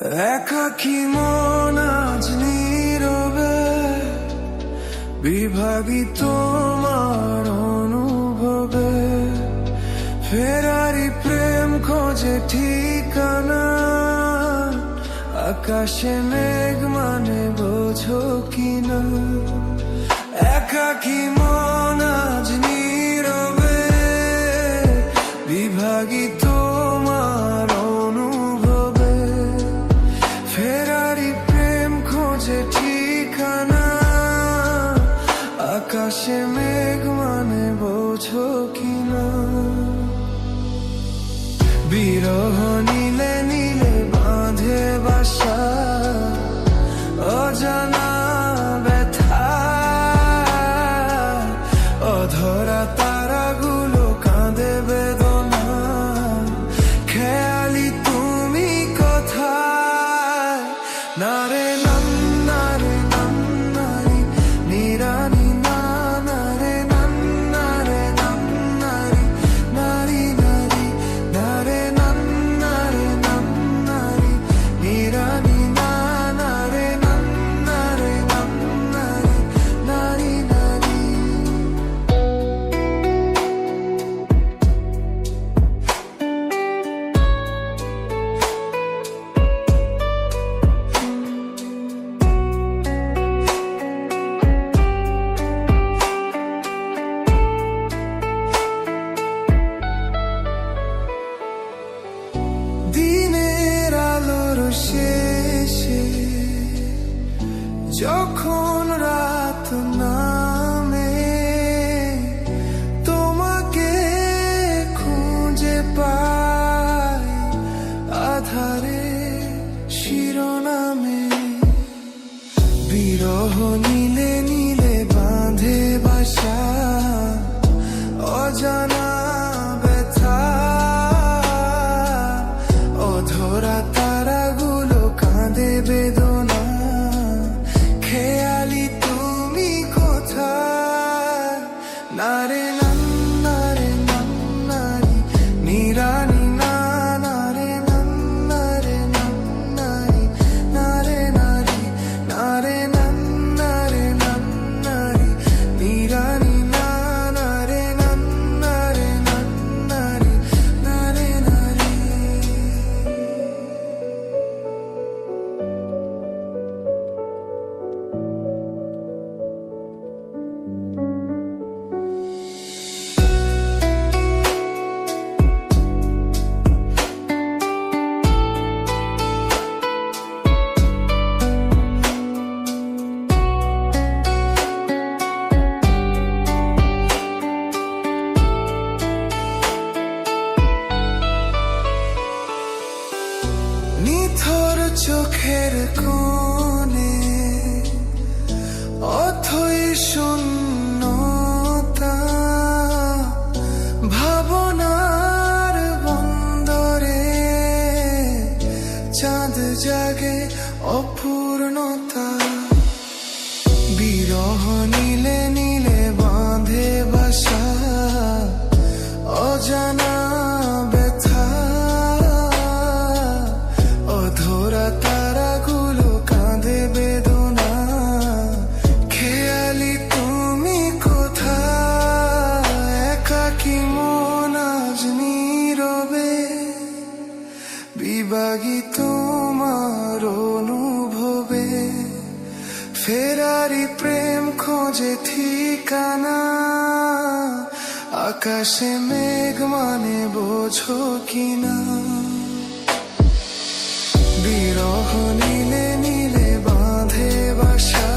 একাকী মন আজ নীরবে বিভাগী তোমার অনুভবে, ফেরারি প্রেম খোঁজে ঠিকানা, আকাশে মেঘ মানে বোঝো কিনা। একাকী মন আজ নীরবে বিভাগী তোমার অনুভবে, ফেরারি প্রেম খোঁজে ঠিকানা, আকাশে মেঘ মানে বোঝো কিনা। বিরহ নীলে নীলে বাঁধে বাসা, অজানা ব্যথা, অধরা তারাগুলো কাঁদে বেদনা, খেয়ালি তুমি কোথায়? নারে নারে নারী নিরানি নারে নারে নারী নারী নারী নারে নারে নারী নিরানি নারে নারে নারী নারী। দিনের আলোর শেষে যখন রাত নামে, তোমাকে খুঁজে পাই আধারে শিরোনামে। বিরহ নীলে নীলে বাঁধে বাসা, অজানা ব্যথা, অধরা তারাগুলো কাঁদে বেদনা, খেয়ালি তুমি কোথায়? নারে নারে নারী নিরানি নারে নারে নারী নারে নারী নারে নারে নারী নিরানি নারে নারে নারী নারে নারী। নিথর চোখের কোণে অথই শূন্যতা, ভাবনার বন্দরে চাঁদ জাগে অপূর্ণতা। বিরহ নীলে নীলে বাঁধে বাসা, অজানা ব্যথা, অধরা তারাগুলো কাঁদে বেদনা, খেয়ালি তুমি কোথায়? একাকী মন আজ নীরবে বিভাগী তোমার অনুভবে, ফেরারি প্রেম খোঁজে ঠিকানা, আকাশে মেঘ মানে বোঝো কিনা। বিরহ নীলে নীলে বাঁধে বাসা,